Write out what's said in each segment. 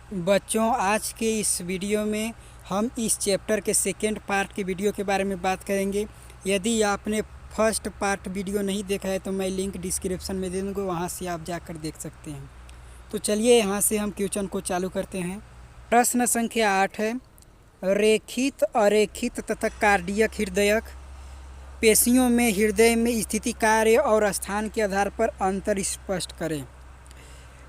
बच्चों, आज के इस वीडियो में हम इस चैप्टर के सेकेंड पार्ट के वीडियो के बारे में बात करेंगे। यदि आपने फर्स्ट पार्ट वीडियो नहीं देखा है तो मैं लिंक डिस्क्रिप्शन में दे दूँगा, वहाँ से आप जाकर देख सकते हैं। तो चलिए यहाँ से हम क्वेश्चन को चालू करते हैं। प्रश्न संख्या 8 है, रेखित, अरेखित तथा कार्डियक हृदयक पेशियों में हृदय में स्थिति, कार्य और स्थान के आधार पर अंतर स्पष्ट करें।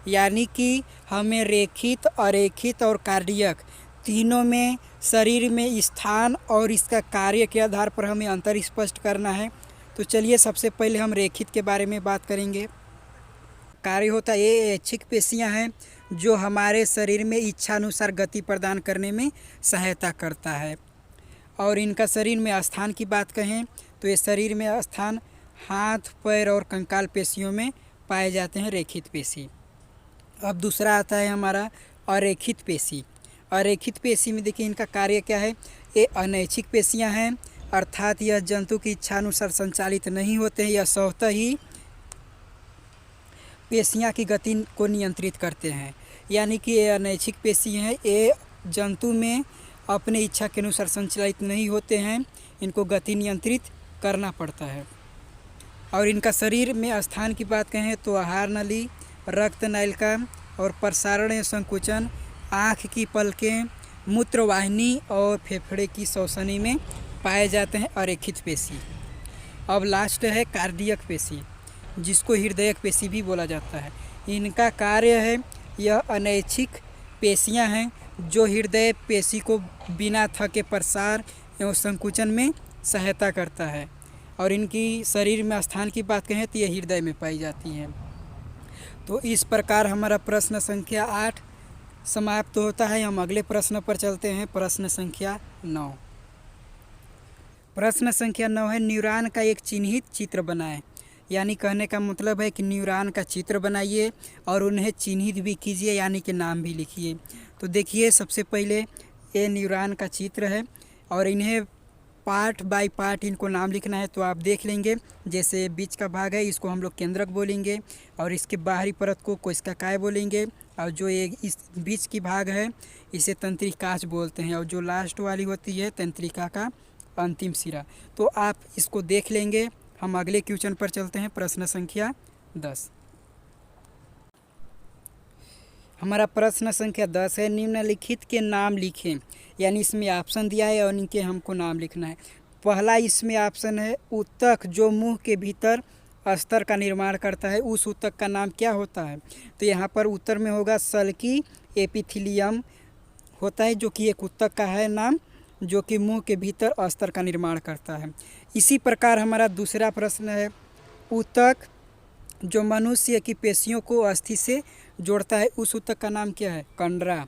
यानी कि हमें रेखित, अरेखित और कार्डियक तीनों में शरीर में स्थान और इसका कार्य के आधार पर हमें अंतर स्पष्ट करना है। तो चलिए सबसे पहले हम रेखित के बारे में बात करेंगे। कार्य होता है, ये ऐच्छिक पेशियां हैं जो हमारे शरीर में इच्छानुसार गति प्रदान करने में सहायता करता है। और इनका शरीर में स्थान की बात कहें तो ये शरीर में स्थान हाथ, पैर और कंकाल पेशियों में पाए जाते हैं, रेखित पेशी। अब दूसरा आता है हमारा अरेखित पेशी। अरेखित पेशी में देखिए इनका कार्य क्या है, ये अनैच्छिक पेशियां हैं, अर्थात यह जंतु की इच्छानुसार संचालित नहीं होते हैं। यह स्वतः ही पेशियां की गति को नियंत्रित करते हैं। यानी कि ये अनैच्छिक पेशी हैं, ये जंतु में अपने इच्छा के अनुसार संचालित नहीं होते हैं, इनको गति नियंत्रित करना पड़ता है। और इनका शरीर में स्थान की बात कहें तो आहार नली, रक्त नलिका और प्रसारण या संकुचन, आँख की पलकें, मूत्रवाहिनी और फेफड़े की श्वसनी में पाए जाते हैं अरेखित पेशी। अब लास्ट है कार्डियक पेशी, जिसको हृदयक पेशी भी बोला जाता है। इनका कार्य है, यह अनैच्छिक पेशियां हैं जो हृदय पेशी को बिना थके प्रसार एवं संकुचन में सहायता करता है। और इनकी शरीर में स्थान की बात कहें तो यह हृदय में पाई जाती हैं। तो इस प्रकार हमारा प्रश्न संख्या 8 समाप्त होता है। हम अगले प्रश्न पर चलते हैं, प्रश्न संख्या 9। प्रश्न संख्या 9 है, न्यूरॉन का एक चिन्हित चित्र बनाएं। यानी कहने का मतलब है कि न्यूरॉन का चित्र बनाइए और उन्हें चिन्हित भी कीजिए, यानी कि नाम भी लिखिए। तो देखिए सबसे पहले ये न्यूरॉन का चित्र है और इन्हें पार्ट बाय पार्ट इनको नाम लिखना है। तो आप देख लेंगे, जैसे बीच का भाग है इसको हम लोग केंद्रक बोलेंगे, और इसके बाहरी परत को कोशिकाएं बोलेंगे, और जो ये इस बीच की भाग है इसे तंत्रिकाश बोलते हैं, और जो लास्ट वाली होती है तंत्रिका का अंतिम सिरा। तो आप इसको देख लेंगे। हम अगले क्वेश्चन पर चलते हैं, प्रश्न संख्या 10। हमारा प्रश्न संख्या 10 है, निम्नलिखित के नाम लिखें। यानी इसमें ऑप्शन दिया है और इनके हमको नाम लिखना है। पहला इसमें ऑप्शन है, ऊतक जो मुंह के भीतर अस्तर का निर्माण करता है, उस ऊतक का नाम क्या होता है। तो यहाँ पर उत्तर में होगा सल्की एपिथेलियम होता है, जो कि एक ऊतक का है नाम, जो कि मुंह के भीतर अस्तर का निर्माण करता है। इसी प्रकार हमारा दूसरा प्रश्न है, ऊतक जो मनुष्य की पेशियों को अस्थि से जोड़ता है, उस ऊतक का नाम क्या है। कंडरा।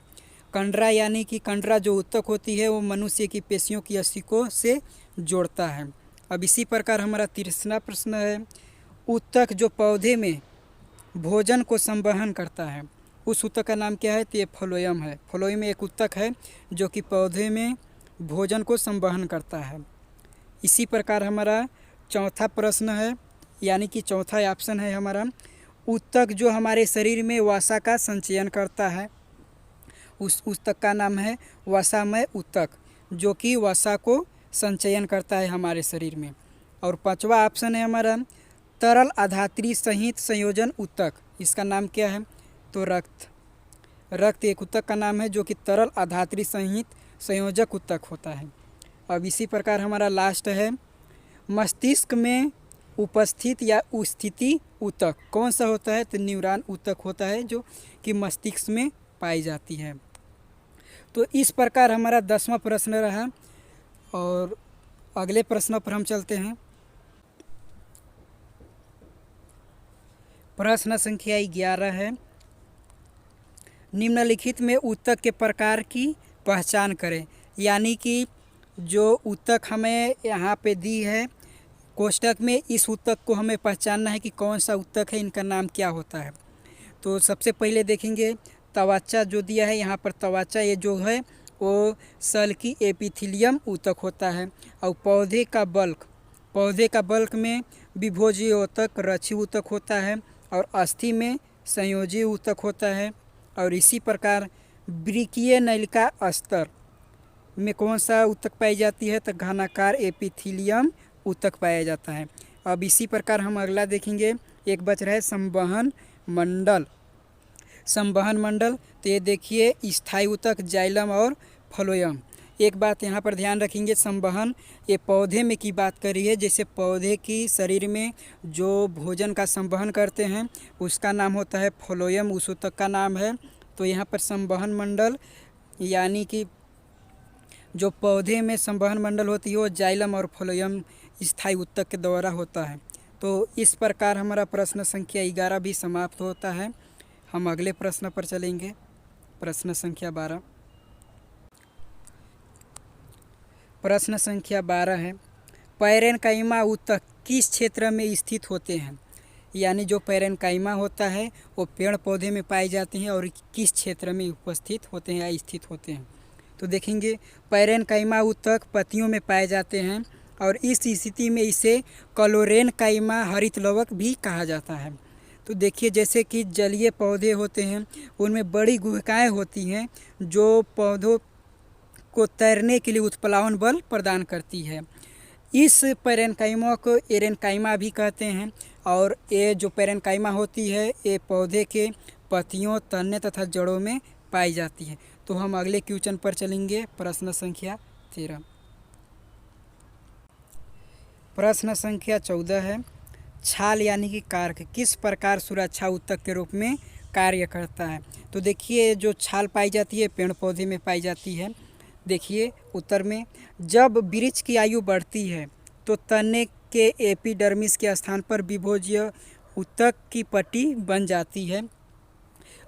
कंडरा यानी कि कंडरा जो ऊतक होती है वो मनुष्य की पेशियों की अस्थि को से जोड़ता है। अब इसी प्रकार हमारा तीसरा प्रश्न है, ऊतक जो पौधे में भोजन को संवहन करता है, उस ऊतक का नाम क्या है। तो ये फ्लोएम है। फ्लोएम एक ऊतक है जो कि पौधे में भोजन को संवहन करता है। इसी प्रकार हमारा चौथा प्रश्न है, यानी कि चौथा ऑप्शन है हमारा, ऊतक जो हमारे शरीर में वसा का संचयन करता है, उस ऊतक का नाम है वसामय ऊतक, जो कि वसा को संचयन करता है हमारे शरीर में। और पांचवा ऑप्शन है हमारा, तरल अधात्री सहित संयोजन ऊतक, इसका नाम क्या है। तो रक्त। रक्त एक ऊतक का नाम है जो कि तरल अधात्री सहित संयोजक ऊतक होता है। अब इसी प्रकार हमारा लास्ट है, मस्तिष्क में उपस्थित या स्थिति ऊतक कौन सा होता है। तो न्यूरॉन ऊतक होता है जो कि मस्तिष्क में पाई जाती है। तो इस प्रकार हमारा 10वां प्रश्न रहा, और अगले प्रश्न पर हम चलते हैं। प्रश्न संख्या 11 है, निम्नलिखित में ऊतक के प्रकार की पहचान करें। यानी कि जो ऊतक हमें यहाँ पे दी है कोष्टक में, इस ऊतक को हमें पहचानना है कि कौन सा ऊतक है, इनका नाम क्या होता है। तो सबसे पहले देखेंगे त्वचा जो दिया है यहाँ पर, त्वचा ये जो है वो सल्की एपिथेलियम ऊतक होता है। और पौधे का बल्क में विभोजी ऊतक, रक्षी ऊतक होता है, और अस्थि में संयोजी ऊतक होता है। और इसी प्रकार वृकीय नलिका अस्तर में कौन सा ऊतक पाई जाती है? तो घनाकार एपिथीलियम ऊतक पाया जाता है। अब इसी प्रकार हम अगला देखेंगे, एक बच रहा है संवहन मंडल। संवहन मंडल, तो ये देखिए स्थायी ऊतक जाइलम और फ्लोएम। एक बात यहाँ पर ध्यान रखेंगे, संवहन ये पौधे में की बात करी है, जैसे पौधे की शरीर में जो भोजन का संवहन करते हैं उसका नाम होता है फ्लोएम, उस ऊतक का नाम है। तो यहाँ पर संवहन मंडल यानी कि जो पौधे में संवहन मंडल होती है वो जाइलम और फ्लोएम स्थायी ऊतक के द्वारा होता है। तो इस प्रकार हमारा प्रश्न संख्या 11 भी समाप्त होता है। हम अगले प्रश्न पर चलेंगे, प्रश्न संख्या 12। प्रश्न संख्या 12 है, पैरेनकाइमा ऊतक किस क्षेत्र में स्थित होते हैं? यानी जो पैरेनकाइमा होता है वो पेड़ पौधे में पाए जाते हैं और किस क्षेत्र में उपस्थित होते हैं या स्थित होते हैं? तो देखेंगे, पैरेनकाइमा ऊतक पत्तियों में पाए जाते हैं और इस स्थिति में इसे क्लोरेनकाइमा हरितलवक भी कहा जाता है। तो देखिए, जैसे कि जलीय पौधे होते हैं उनमें बड़ी गुहिकाएँ होती हैं जो पौधों को तैरने के लिए उत्प्लावन बल प्रदान करती है। इस पैरेनकाइमा को एरेनकाइमा भी कहते हैं और ये जो पैरेनकाइमा होती है ये पौधे के पत्तियों, तने तथा जड़ों में पाई जाती है। तो हम अगले क्वेश्चन पर चलेंगे, प्रश्न संख्या 13। प्रश्न संख्या 14 है, छाल यानी कि कार्क किस प्रकार सुरक्षा ऊतक के रूप में कार्य करता है? तो देखिए, जो छाल पाई जाती है पेड़ पौधे में पाई जाती है। देखिए उत्तर में, जब वृक्ष की आयु बढ़ती है तो तने के एपिडर्मिस के स्थान पर विभोज्य ऊतक की पट्टी बन जाती है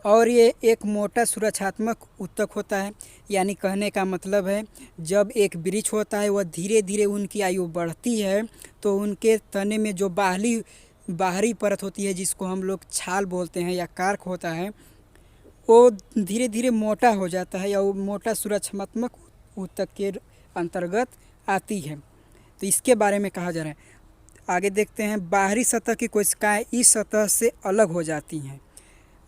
और ये एक मोटा सुरक्षात्मक ऊतक होता है। यानी कहने का मतलब है, जब एक वृक्ष होता है वह धीरे धीरे उनकी आयु बढ़ती है तो उनके तने में जो बाहरी परत होती है जिसको हम लोग छाल बोलते हैं या कार्क होता है, वो धीरे धीरे मोटा हो जाता है या वो मोटा सुरक्षात्मक ऊतक के अंतर्गत आती है। तो इसके बारे में कहा जा रहा है। आगे देखते हैं, बाहरी सतह की कोशिकाएं इस सतह से अलग हो जाती हैं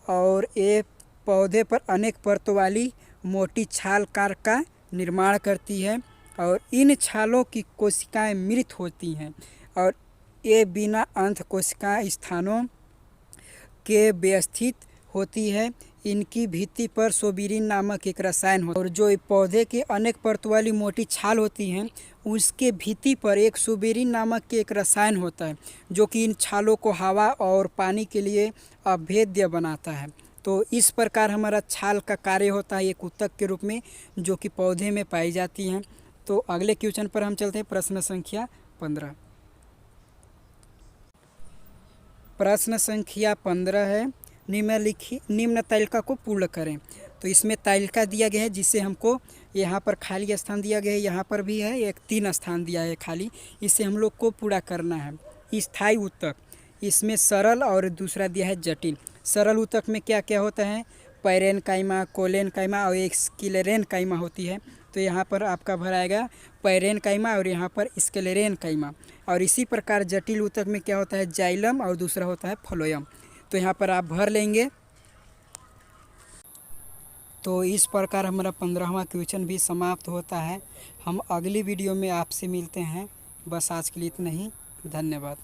और ये पौधे पर अनेक परतों वाली मोटी छाल कार्क का निर्माण करती है और इन छालों की कोशिकाएं मृत होती हैं और ये बिना अंत कोशिका स्थानों के व्यवस्थित होती है। इनकी भित्ति पर सोबिरिन नामक एक रसायन होता है और जो पौधे के अनेक परतों वाली मोटी छाल होती हैं उसके भित्ति पर एक सोबिरिन नामक के एक रसायन होता है जो कि इन छालों को हवा और पानी के लिए अभेद्य बनाता है। तो इस प्रकार हमारा छाल का कार्य होता है एक ऊतक के रूप में जो कि पौधे में पाई जाती हैं। तो अगले क्वेश्चन पर हम चलते हैं, प्रश्न संख्या 15। प्रश्न संख्या 15 है, निम्न तालिका को पूर्ण करें। तो इसमें तालिका दिया गया है जिससे हमको यहाँ पर खाली स्थान दिया गया है, यहाँ पर भी है एक 3 स्थान दिया है खाली, इससे हम लोग को पूरा करना है। स्थायी ऊतक, इसमें सरल और दूसरा दिया है जटिल। सरल ऊतक में क्या क्या होता है? पैरेनकाइमा, कोलेनकाइमा और एक स्क्लेरेनकाइमा होती है। तो यहाँ पर आपका भराएगा पैरेनकाइमा और यहाँ पर स्क्लेरेनकाइमा। और इसी प्रकार जटिल ऊतक में क्या होता है? जाइलम और दूसरा होता है फ्लोएम। तो यहाँ पर आप भर लेंगे। तो इस प्रकार हमारा 15वां क्वेश्चन भी समाप्त होता है। हम अगली वीडियो में आपसे मिलते हैं। बस आज के लिए इतना ही, धन्यवाद।